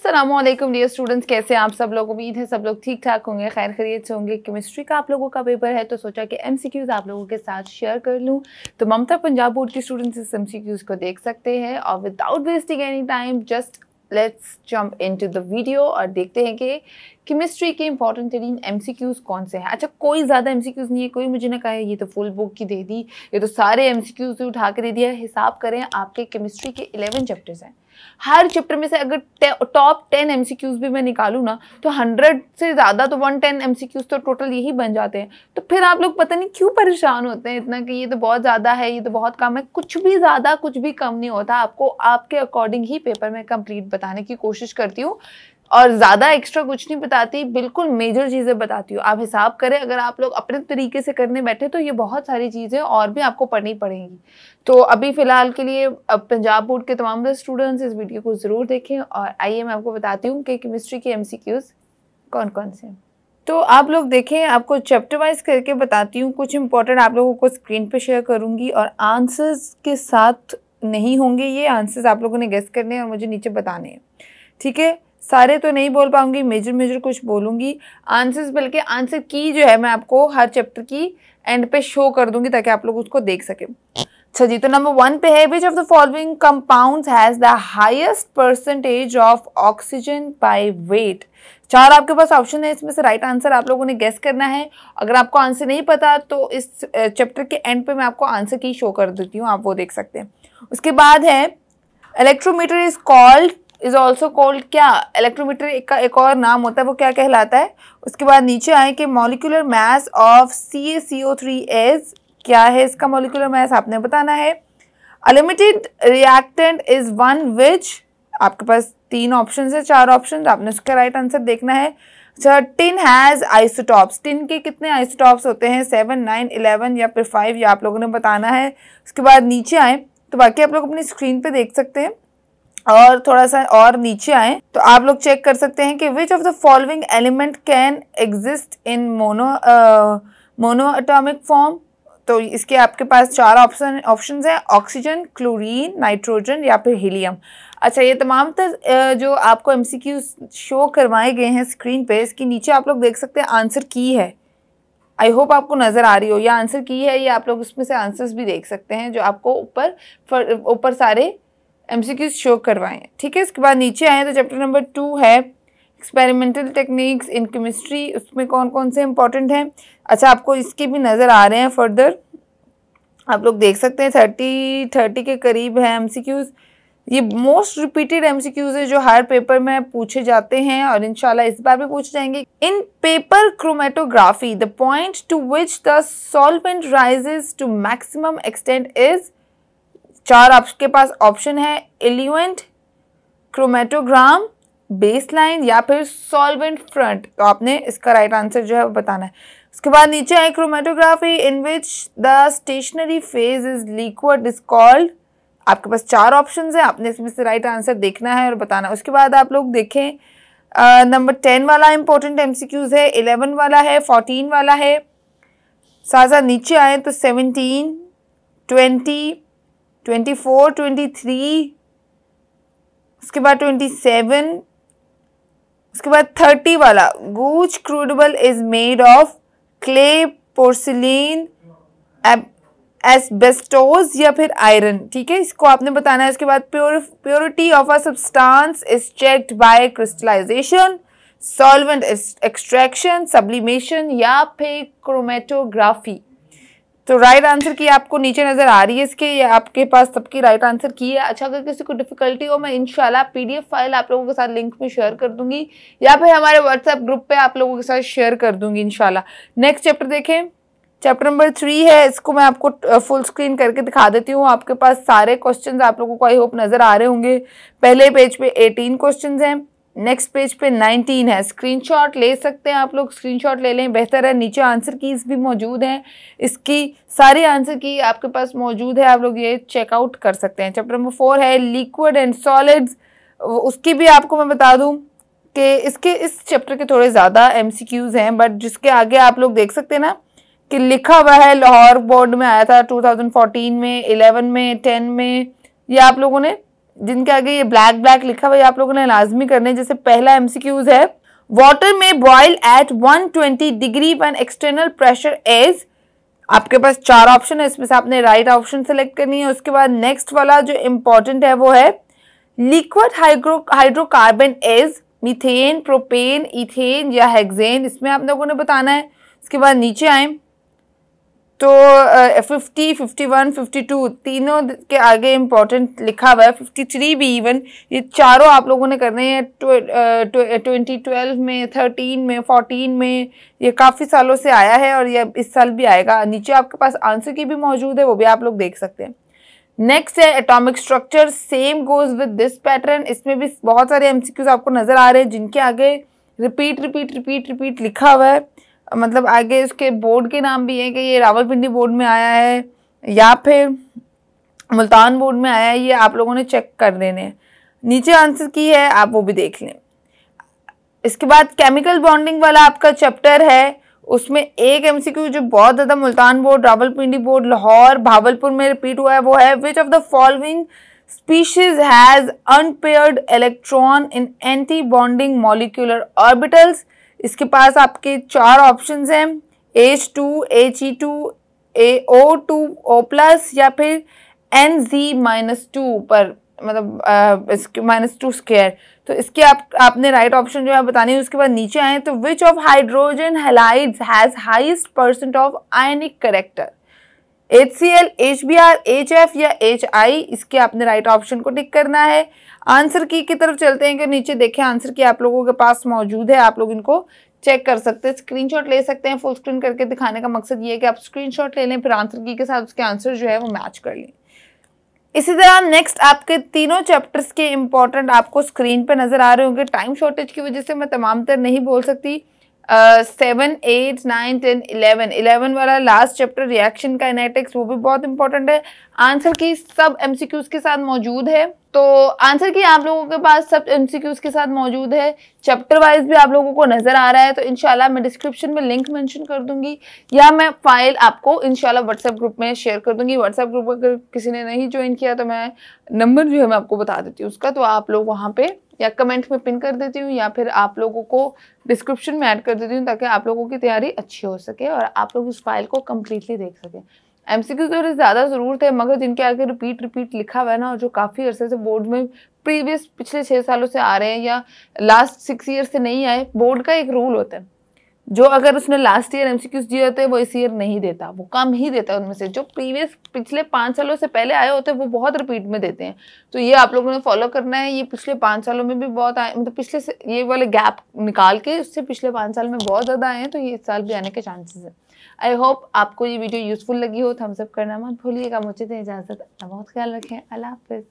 अस्सलामुअलैकुम dear students, कैसे हैं आप सब लोग। उम्मीद है सब लोग ठीक ठाक होंगे, खैर खैरियत से होंगे। केमिस्ट्री का आप लोगों का पेपर है तो सोचा कि एमसीक्यूज आप लोगों के साथ शेयर कर लूं। तो ममता पंजाब बोर्ड के स्टूडेंट्स इस एमसीक्यूज को देख सकते हैं और without wasting any time just let's jump into the video और देखते हैं कि केमिस्ट्री के इंपॉर्टेंट 13 एमसीक्यूज कौन से हैं। अच्छा, कोई ज़्यादा एमसीक्यूज नहीं है, कोई मुझे ना कहे ये तो फुल बुक की दे दी, ये तो सारे एमसीक्यूज उठा के दे दिया। हिसाब करें, आपके केमिस्ट्री के 11 चैप्टर्स हैं। हर चैप्टर में से अगर टॉप 10 एमसीक्यूज भी मैं निकालूं ना तो 100 से ज़्यादा तो 110 एमसीक्यूज तो टोटल यही बन जाते हैं। तो फिर आप लोग पता नहीं क्यों परेशान होते हैं इतना कि ये तो बहुत ज़्यादा है, ये तो बहुत कम है। कुछ भी ज़्यादा कुछ भी कम नहीं होता। आपको आपके अकॉर्डिंग ही पेपर में कंप्लीट बताने की कोशिश करती हूँ और ज़्यादा एक्स्ट्रा कुछ नहीं बताती, बिल्कुल मेजर चीज़ें बताती हूँ। आप हिसाब करें, अगर आप लोग अपने तरीके से करने बैठे तो ये बहुत सारी चीज़ें और भी आपको पढ़नी पड़ेंगी। तो अभी फ़िलहाल के लिए अब पंजाब बोर्ड के तमाम स्टूडेंट्स इस वीडियो को ज़रूर देखें और आइए मैं आपको बताती हूँ कि केमिस्ट्री के एमसीक्यूज़ कौन कौन से हैं। तो आप लोग देखें, आपको चैप्टर वाइज करके बताती हूँ। कुछ इंपॉर्टेंट आप लोगों को स्क्रीन पे शेयर करूँगी और आंसर्स के साथ नहीं होंगे ये। आंसर्स आप लोगों ने गेस करने हैं और मुझे नीचे बताने हैं, ठीक है। सारे तो नहीं बोल पाऊंगी, मेजर कुछ बोलूंगी। आंसर्स बल्कि आंसर की जो है मैं आपको हर चैप्टर की एंड पे शो कर दूंगी ताकि आप लोग उसको देख सकें। अच्छा जी, तो नंबर 1 पे है, which of the following compounds has the highest percentage of oxygen by weight. 4 आपके पास ऑप्शन है, इसमें से राइट आंसर आप लोगों ने गेस करना है। अगर आपको आंसर नहीं पता तो इस चैप्टर के एंड पे मैं आपको आंसर की शो कर देती हूँ, आप वो देख सकते हैं। उसके बाद है, इलेक्ट्रोमीटर इज ऑल्सो कॉल्ड क्या। इलेक्ट्रोमीटर का एक और नाम होता है, वो क्या कहलाता है। उसके बाद नीचे आए कि molecular mass of CaCO3 is, क्या है इसका मॉलिक्यूलर मास आपने बताना है। A limited reactant is one which, आपके पास 3 ऑप्शन है, 4 ऑप्शन, आपने उसका राइट आंसर देखना है। टिन हैज आइसोटॉप्स, टिन के कितने आइसोटॉप्स होते हैं, 7, 9, 11 या फिर 5, ये आप लोगों ने बताना है। उसके बाद नीचे आए तो बाकी आप लोग अपनी स्क्रीन पे देख सकते हैं और थोड़ा सा और नीचे आए तो आप लोग चेक कर सकते हैं कि which of the following element can exist in mono atomic form. तो इसके आपके पास 4 ऑप्शन हैं, ऑक्सीजन, क्लोरीन, नाइट्रोजन या फिर हीलियम। अच्छा, ये तमाम जो आपको एमसीक्यू शो करवाए गए हैं स्क्रीन पे, इसके नीचे आप लोग देख सकते हैं आंसर की है। आई होप आपको नज़र आ रही हो, या आंसर की है, ये आप लोग उसमें से आंसर्स भी देख सकते हैं जो आपको ऊपर सारे एमसीक्यूज शो करवाएं, ठीक है। इसके बाद नीचे आए तो चैप्टर नंबर 2 है, एक्सपेरिमेंटल टेक्निक्स इन केमिस्ट्री। उसमें कौन कौन से इंपॉर्टेंट हैं। अच्छा, आपको इसके भी नज़र आ रहे हैं फर्दर, आप लोग देख सकते हैं 30 के करीब है एमसीक्यूज। ये मोस्ट रिपीटेड एमसीक्यूज है जो हर पेपर में पूछे जाते हैं और इंशाल्लाह इस बार भी पूछे जाएंगे। In paper chromatography the point to which the solvent rises to maximum extent is. 4 आपके पास ऑप्शन है, इल्यूएंट, क्रोमेटोग्राम, बेसलाइन या फिर सॉल्वेंट फ्रंट। तो आपने इसका राइट आंसर जो है वो बताना है। उसके बाद नीचे है, chromatography in which the stationary phase is liquid is called. आपके पास 4 ऑप्शंस है, आपने इसमें से राइट आंसर देखना है और बताना है। उसके बाद आप लोग देखें, नंबर 10 वाला इंपॉर्टेंट एमसीक्यूज है, 11 वाला है, 14 वाला है। साथ नीचे आए तो 17, 20, 24, 23, उसके बाद 27, उसके बाद 30 वाला, गूज crucible is made of clay, porcelain, asbestos या फिर आयरन, ठीक है, इसको आपने बताना है। उसके बाद purity of a substance is checked by crystallisation, solvent extraction, sublimation या फिर क्रोमेटोग्राफी। तो राइट आंसर की आपको नीचे नज़र आ रही है इसके, या आपके पास सबकी राइट आंसर की है। अच्छा, अगर किसी को डिफिकल्टी हो, मैं इंशाल्लाह PDF फाइल आप लोगों के साथ लिंक में शेयर कर दूंगी या फिर हमारे व्हाट्सएप ग्रुप पे आप लोगों के साथ शेयर कर दूंगी इंशाल्लाह। नेक्स्ट चैप्टर देखें, चैप्टर नंबर 3 है, इसको मैं आपको फुल स्क्रीन करके दिखा देती हूँ। आपके पास सारे क्वेश्चन आप लोगों को आई होप नज़र आ रहे होंगे। पहले पेज पे 18 क्वेश्चन हैं, नेक्स्ट पेज पे 19 है। स्क्रीनशॉट ले सकते हैं आप लोग, स्क्रीनशॉट ले लें, बेहतर है। नीचे आंसर कीज भी मौजूद हैं, इसकी सारी आंसर की आपके पास मौजूद है, आप लोग ये चेकआउट कर सकते हैं। चैप्टर नंबर 4 है, लिक्विड एंड सॉलिड्स। उसकी भी आपको मैं बता दूं कि इस चैप्टर के थोड़े ज़्यादा एमसीक्यूज हैं, बट जिसके आगे आप लोग देख सकते हैं ना कि लिखा हुआ है, लाहौर बोर्ड में आया था 2014 में, 11 में, 10 में, ये आप लोगों ने जिनके आगे ये ब्लैक ब्लैक लिखा हुआ है आप लोगों ने लाजमी करने। जैसे पहला एमसीक्यूज है, वाटर में boil at 120 degree when external pressure is, आपके पास 4 ऑप्शन है, इसमें से आपने राइट ऑप्शन सेलेक्ट करनी है। उसके बाद नेक्स्ट वाला जो इंपॉर्टेंट है वो है liquid hydrocarbon is methane, propane, ethane या हेक्सेन, इसमें आप लोगों ने बताना है। इसके बाद नीचे आए तो 50, 51, 52 तीनों के आगे इंपॉर्टेंट लिखा हुआ है, 53 भी इवन, ये चारों आप लोगों ने करने हैं 2012 में, 13 में, 14 में, ये काफ़ी सालों से आया है और ये इस साल भी आएगा। नीचे आपके पास आंसर की भी मौजूद है, वो भी आप लोग देख सकते हैं। नेक्स्ट है atomic structure, same goes with this pattern, इसमें भी बहुत सारे एमसीक्यूज आपको नजर आ रहे हैं जिनके आगे रिपीट रिपीट रिपीट रिपीट लिखा हुआ है, मतलब आगे इसके बोर्ड के नाम भी है कि ये रावलपिंडी बोर्ड में आया है या फिर मुल्तान बोर्ड में आया है, ये आप लोगों ने चेक कर देने हैं। नीचे आंसर की है, आप वो भी देख लें। इसके बाद केमिकल बॉन्डिंग वाला आपका चैप्टर है, उसमें एक एमसीक्यू जो बहुत ज़्यादा मुल्तान बोर्ड, रावलपिंडी बोर्ड, लाहौर, भावलपुर में रिपीट हुआ है वो है which of the following species has unpaired electron in anti bonding molecular orbitals. इसके पास आपके 4 ऑप्शंस हैं, H2, He2, O2O+ या फिर Nz-2 पर, मतलब इसके -2 स्क्वायर। तो इसके आपने राइट ऑप्शन जो है बतानी है। उसके बाद नीचे आए तो which of hydrogen halides has highest percent of ionic character, HCl, HBr, HF या HI, इसके आपने राइट ऑप्शन को टिक करना है। आंसर की तरफ चलते हैं कि नीचे देखें आंसर की आप लोगों के पास मौजूद है, आप लोग इनको चेक कर सकते हैं, स्क्रीनशॉट ले सकते हैं। फुल स्क्रीन करके दिखाने का मकसद ये है कि आप स्क्रीनशॉट ले लें, फिर आंसर की के साथ उसके आंसर जो है वो मैच कर लें। इसी तरह नेक्स्ट आपके तीनों चैप्टर्स के इंपॉर्टेंट आपको स्क्रीन पे नजर आ रहे होंगे। टाइम शॉर्टेज की वजह से मैं तमाम तर नहीं बोल सकती। 7, 8, 9, 10, 11 वाला लास्ट चैप्टर रिएक्शन काइनेटिक्स, वो भी बहुत इंपॉर्टेंट है। आंसर की सब एमसीक्यूज के साथ मौजूद है, तो आंसर की आप लोगों के पास सब एमसीक्यूज के साथ मौजूद है, चैप्टर वाइज भी आप लोगों को नजर आ रहा है। तो इंशाल्लाह मैं डिस्क्रिप्शन में लिंक मेंशन कर दूंगी या मैं फाइल आपको इंशाल्लाह व्हाट्सएप ग्रुप में शेयर कर दूंगी। व्हाट्सएप ग्रुप अगर किसी ने नहीं ज्वाइन किया तो मैं नंबर जो है मैं आपको बता देती हूँ उसका, तो आप लोग वहाँ पे या कमेंट में पिन कर देती हूँ या फिर आप लोगों को डिस्क्रिप्शन में ऐड कर देती हूँ ताकि आप लोगों की तैयारी अच्छी हो सके और आप लोग उस फाइल को कम्प्लीटली देख सकें। एमसीक्यू थोड़ी ज़्यादा ज़रूरत है, मगर जिनके आगे रिपीट रिपीट लिखा हुआ है ना, और जो काफ़ी अरसे से बोर्ड में पिछले 6 सालों से आ रहे हैं या लास्ट 6 ईयर से नहीं आए, बोर्ड का एक रूल होता है, जो अगर उसने लास्ट ईयर एमसीक्यूज दिए होते हैं वो इस ईयर नहीं देता, वो कम ही देता है उनमें से। जो पिछले 5 सालों से पहले आए होते हैं वो बहुत रिपीट में देते हैं, तो ये आप लोगों ने फॉलो करना है। ये पिछले 5 सालों में भी बहुत आए, मतलब पिछले से ये वाले गैप निकाल के उससे पिछले 5 साल में बहुत ज़्यादा आए हैं, तो ये इस साल भी आने के चांसेस हैं। आई होप आपको ये वीडियो यूजफुल लगी हो। थम्स अप करना मत भूलिएगा। मुझे दें इजाज़त, बहुत ख्याल रखें। अल्लाह हाफिज़।